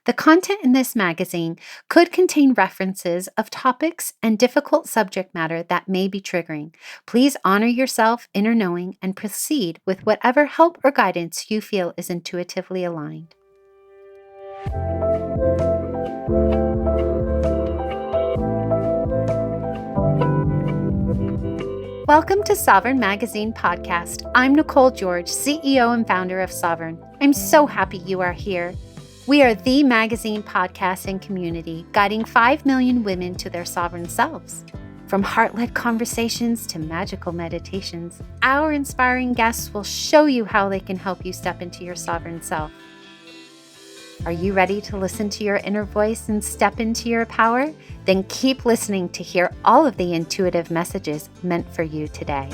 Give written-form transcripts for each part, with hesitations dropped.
The content in this magazine could contain references of topics and difficult subject matter that may be triggering. Please honor yourself, inner knowing, and proceed with whatever help or guidance you feel is intuitively aligned. Welcome to Sovereign Magazine Podcast. I'm Nicole George, CEO and founder of Sovereign. I'm so happy you are here. We are the magazine podcast and community guiding 5 million women to their sovereign selves. From heart-led conversations to magical meditations, our inspiring guests will show you how they can help you step into your sovereign self. Are you ready to listen to your inner voice and step into your power? Then keep listening to hear all of the intuitive messages meant for you today.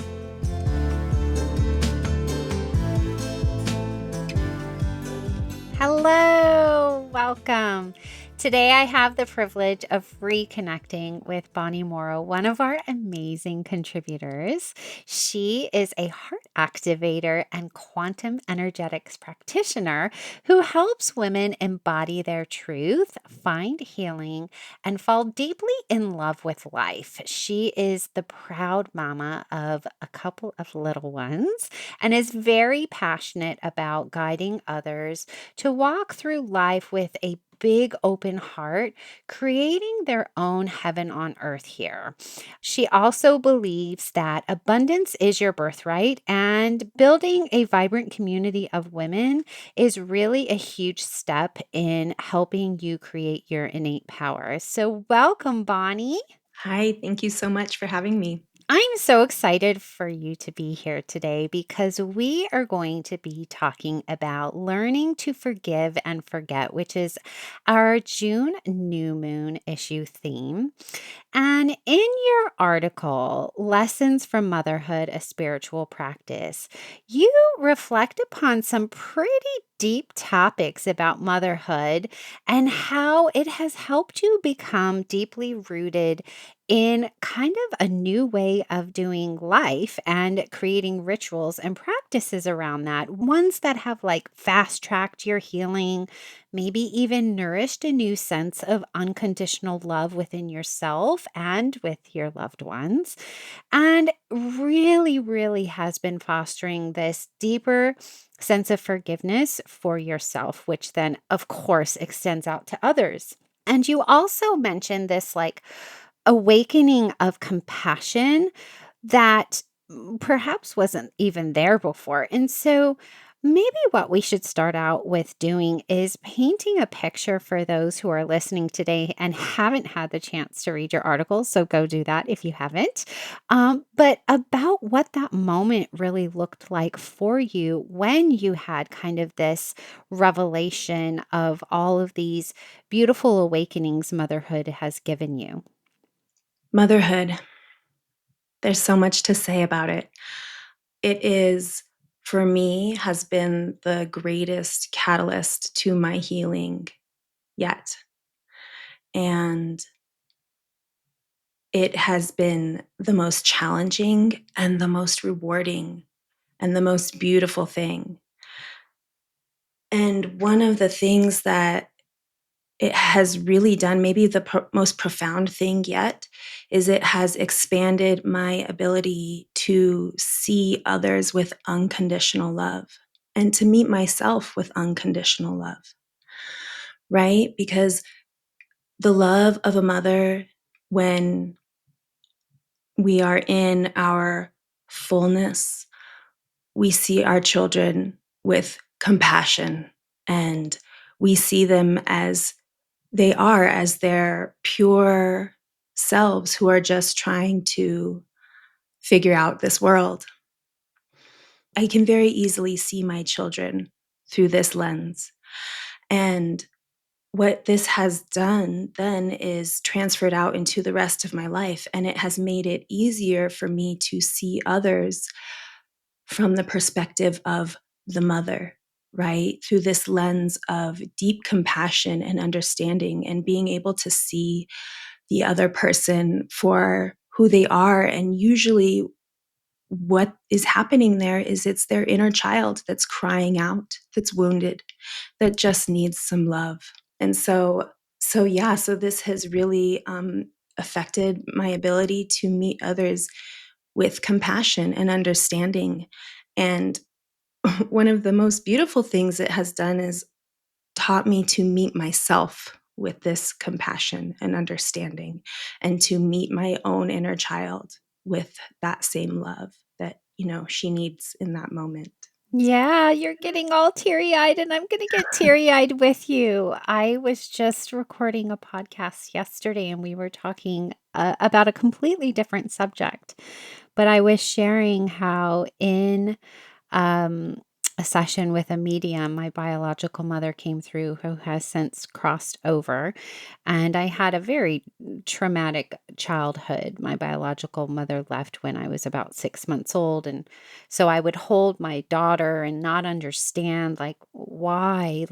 Hello, welcome. Today I have the privilege of reconnecting with Bonnie Morrow, one of our amazing contributors. She is a heart activator and quantum energetics practitioner who helps women embody their truth, find healing, and fall deeply in love with life. She is the proud mama of a couple of little ones and is very passionate about guiding others to walk through life with a big open heart, creating their own heaven on earth here. She also believes that abundance is your birthright, and building a vibrant community of women is really a huge step in helping you create your innate power. So, welcome, Bonnie. Hi, thank you so much for having me. I'm so excited for you to be here today because we are going to be talking about learning to forgive and forget, which is our June new moon issue theme. And in your article, Lessons from Motherhood, a Spiritual Practice, you reflect upon some pretty deep topics about motherhood and how it has helped you become deeply rooted in kind of a new way of doing life and creating rituals and practices around that. Ones that have like fast tracked your healing, maybe even nourished a new sense of unconditional love within yourself and with your loved ones, and really has been fostering this deeper sense of forgiveness for yourself, which then, of course, extends out to others. And you also mentioned this like awakening of compassion that perhaps wasn't even there before. And so maybe what we should start out with doing is painting a picture for those who are listening today and haven't had the chance to read your article. So go do that if you haven't. But about what that moment really looked like for you when you had kind of this revelation of all of these beautiful awakenings motherhood has given you. Motherhood, there's so much to say about it. It is, for me, has been the greatest catalyst to my healing yet. And it has been the most challenging and the most rewarding and the most beautiful thing. And one of the things that it has really done, maybe the most profound thing yet, is it has expanded my ability to see others with unconditional love and to meet myself with unconditional love, right? Because the love of a mother, when we are in our fullness, we see our children with compassion, and we see them as they are, as their pure selves who are just trying to figure out this world. I can very easily see my children through this lens. And what this has done then is transferred out into the rest of my life. And it has made it easier for me to see others from the perspective of the mother, right? Through this lens of deep compassion and understanding, and being able to see the other person for who they are. And usually, what is happening there is it's their inner child that's crying out, that's wounded, that just needs some love. And so this has really affected my ability to meet others with compassion and understanding. And one of the most beautiful things it has done is taught me to meet myself with this compassion and understanding, and to meet my own inner child with that same love that, she needs in that moment. Yeah, you're getting all teary-eyed, and I'm gonna get teary-eyed with you. I was just recording a podcast yesterday, and we were talking, about a completely different subject, but I was sharing how in um, a session with a medium, my biological mother came through who has since crossed over. And I had a very traumatic childhood. My biological mother left when I was about 6 months old. And so I would hold my daughter and not understand, why,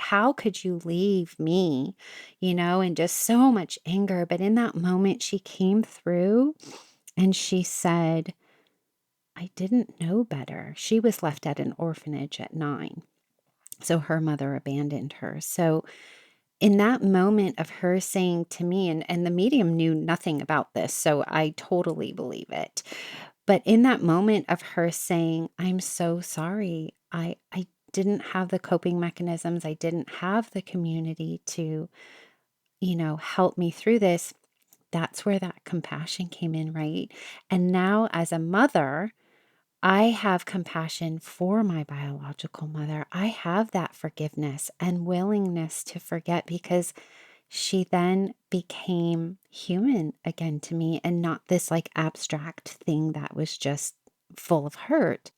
how could you leave me, and just so much anger. But in that moment, she came through and she said, I didn't know better. She was left at an orphanage at 9. So her mother abandoned her. So in that moment of her saying to me, and the medium knew nothing about this, so I totally believe it. But in that moment of her saying, I'm so sorry. I didn't have the coping mechanisms. I didn't have the community to, help me through this. That's where that compassion came in, right? And now as a mother, I have compassion for my biological mother. I have that forgiveness and willingness to forget because she then became human again to me and not this like abstract thing that was just full of hurt.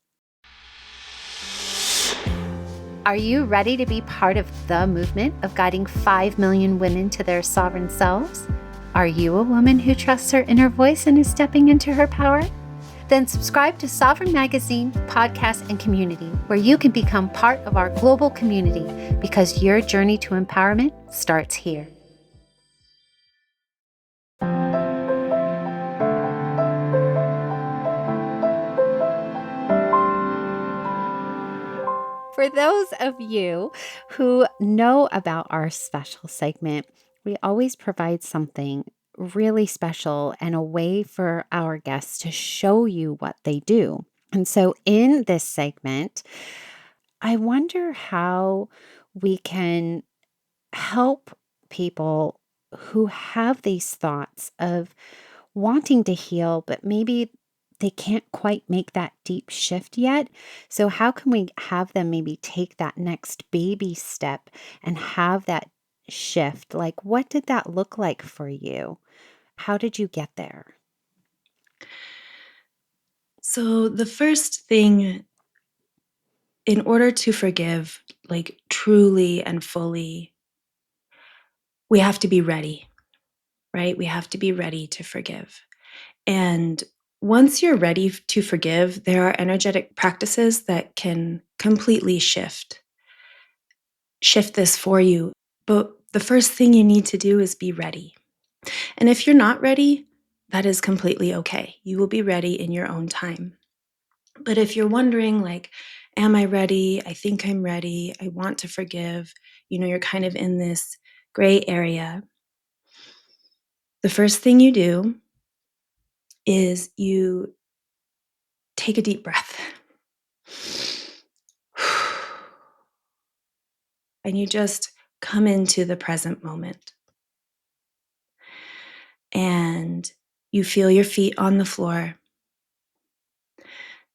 Are you ready to be part of the movement of guiding 5 million women to their sovereign selves? Are you a woman who trusts her inner voice and is stepping into her power? Then subscribe to Sovereign Magazine, podcast, and community, where you can become part of our global community because your journey to empowerment starts here. For those of you who know about our special segment, we always provide something really special and a way for our guests to show you what they do. And so in this segment, I wonder how we can help people who have these thoughts of wanting to heal, but maybe they can't quite make that deep shift yet. So, how can we have them maybe take that next baby step and have that shift? Like, what did that look like for you? How did you get there? So, the first thing, in order to forgive, like truly and fully, we have to be ready, right? We have to be ready to forgive. And once you're ready to forgive, there are energetic practices that can completely shift this for you. But the first thing you need to do is be ready. And if you're not ready, that is completely okay. You will be ready in your own time. But if you're wondering, like, am I ready? I think I'm ready. I want to forgive. You're kind of in this gray area. The first thing you do is you take a deep breath. And you just come into the present moment. And you feel your feet on the floor.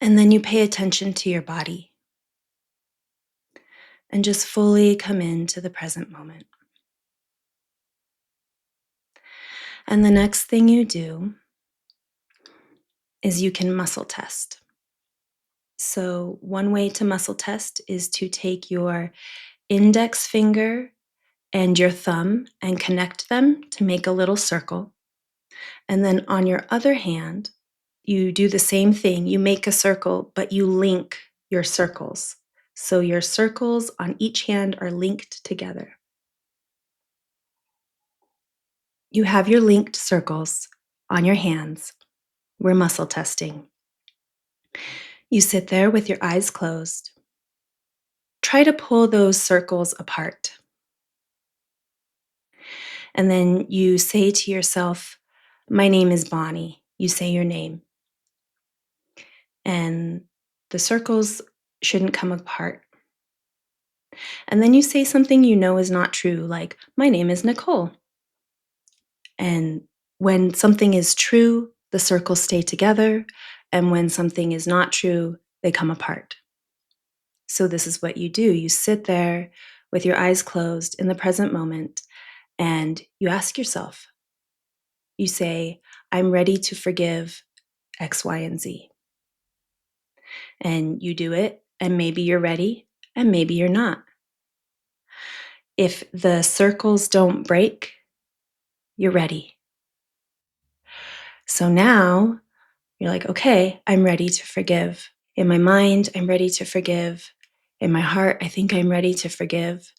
And then you pay attention to your body and just fully come into the present moment. And the next thing you do is you can muscle test. So, one way to muscle test is to take your index finger and your thumb and connect them to make a little circle. And then on your other hand, you do the same thing. You make a circle, but you link your circles. So your circles on each hand are linked together. You have your linked circles on your hands. We're muscle testing. You sit there with your eyes closed. Try to pull those circles apart. And then you say to yourself, my name is Bonnie. You say your name. And the circles shouldn't come apart. And then you say something you know is not true, like, my name is Nicole. And when something is true, the circles stay together. And when something is not true, they come apart. So, this is what you do. You sit there with your eyes closed in the present moment and you ask yourself, you say, I'm ready to forgive X, Y, and Z. And you do it, and maybe you're ready, and maybe you're not. If the circles don't break, you're ready. So now you're like, okay, I'm ready to forgive. In my mind, I'm ready to forgive. In my heart, I think I'm ready to forgive.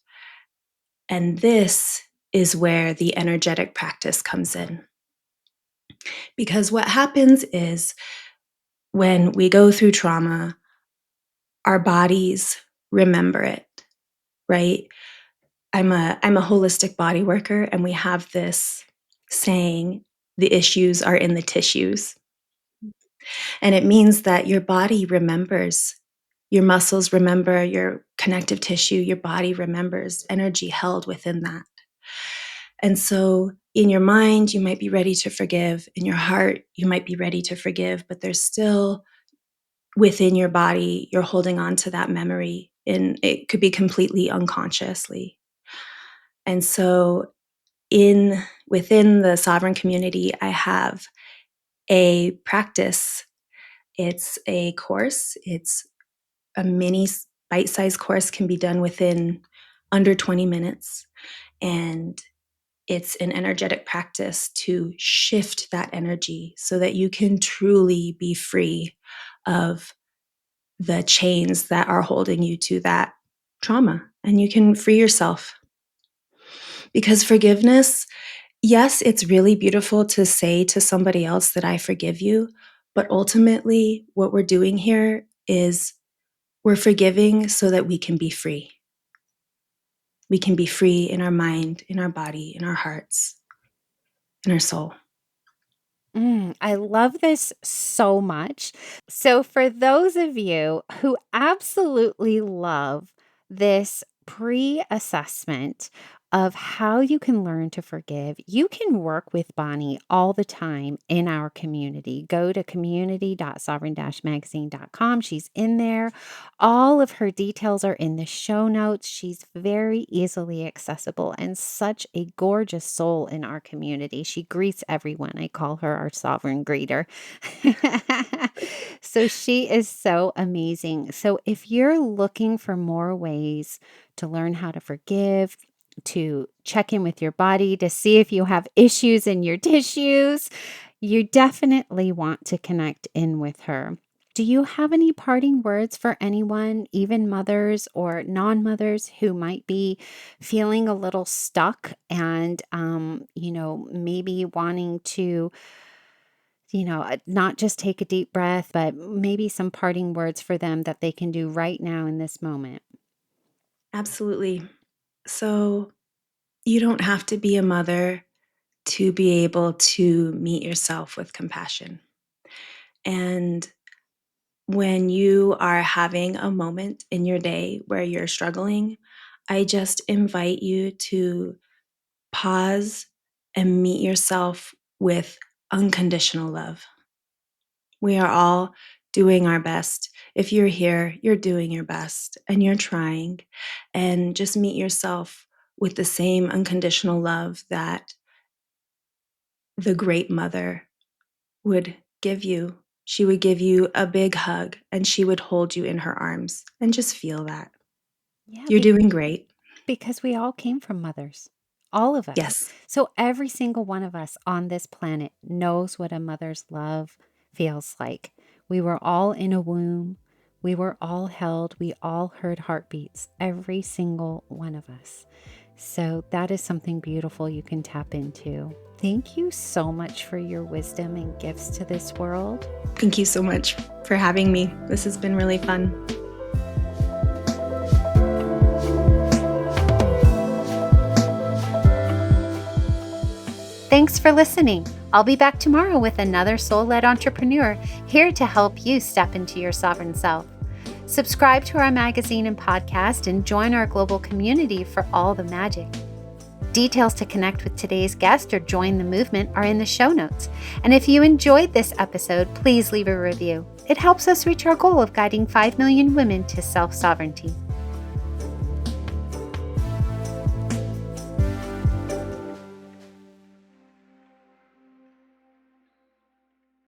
And this is where the energetic practice comes in. Because what happens is when we go through trauma, our bodies remember it, right? I'm a holistic body worker, and we have this saying, the issues are in the tissues. And it means that your body remembers, your muscles remember, your connective tissue, your body remembers energy held within that. And so in your mind, you might be ready to forgive. In your heart, you might be ready to forgive, but there's still within your body, you're holding on to that memory, and it could be completely unconsciously. And so in within the sovereign community, I have a practice. It's a course. It's a mini bite-sized course, can be done within under 20 minutes. And it's an energetic practice to shift that energy so that you can truly be free of the chains that are holding you to that trauma, and you can free yourself. Because forgiveness, yes, it's really beautiful to say to somebody else that I forgive you, but ultimately, what we're doing here is we're forgiving so that we can be free. We can be free in our mind, in our body, in our hearts, in our soul. I love this so much. So, for those of you who absolutely love this pre assessment of how you can learn to forgive, you can work with Bonnie all the time in our community. Go to community.sovereign-magazine.com. She's in there. All of her details are in the show notes. She's very easily accessible and such a gorgeous soul in our community. She greets everyone. I call her our sovereign greeter. So she is so amazing. So if you're looking for more ways to learn how to forgive, to check in with your body, to see if you have issues in your tissues, you definitely want to connect in with her. Do you have any parting words for anyone, even mothers or non mothers, who might be feeling a little stuck and, maybe wanting to not just take a deep breath, but maybe some parting words for them that they can do right now in this moment? Absolutely. So, you don't have to be a mother to be able to meet yourself with compassion. And when you are having a moment in your day where you're struggling, I just invite you to pause and meet yourself with unconditional love. We are all doing our best. If you're here, you're doing your best and you're trying. And just meet yourself with the same unconditional love that the great mother would give you. She would give you a big hug and she would hold you in her arms, and just feel that. Yeah, You're doing great. because we all came from mothers, all of us. Yes. So every single one of us on this planet knows what a mother's love feels like. We were all in a womb. We were all held. We all heard heartbeats, every single one of us. So that is something beautiful you can tap into. Thank you so much for your wisdom and gifts to this world. Thank you so much for having me. This has been really fun. Thanks for listening. I'll be back tomorrow with another soul led entrepreneur here to help you step into your sovereign self. Subscribe to our magazine and podcast and join our global community for all the magic. Details to connect with today's guest or join the movement are in the show notes. And if you enjoyed this episode, please leave a review. It helps us reach our goal of guiding 5 million women to self-sovereignty.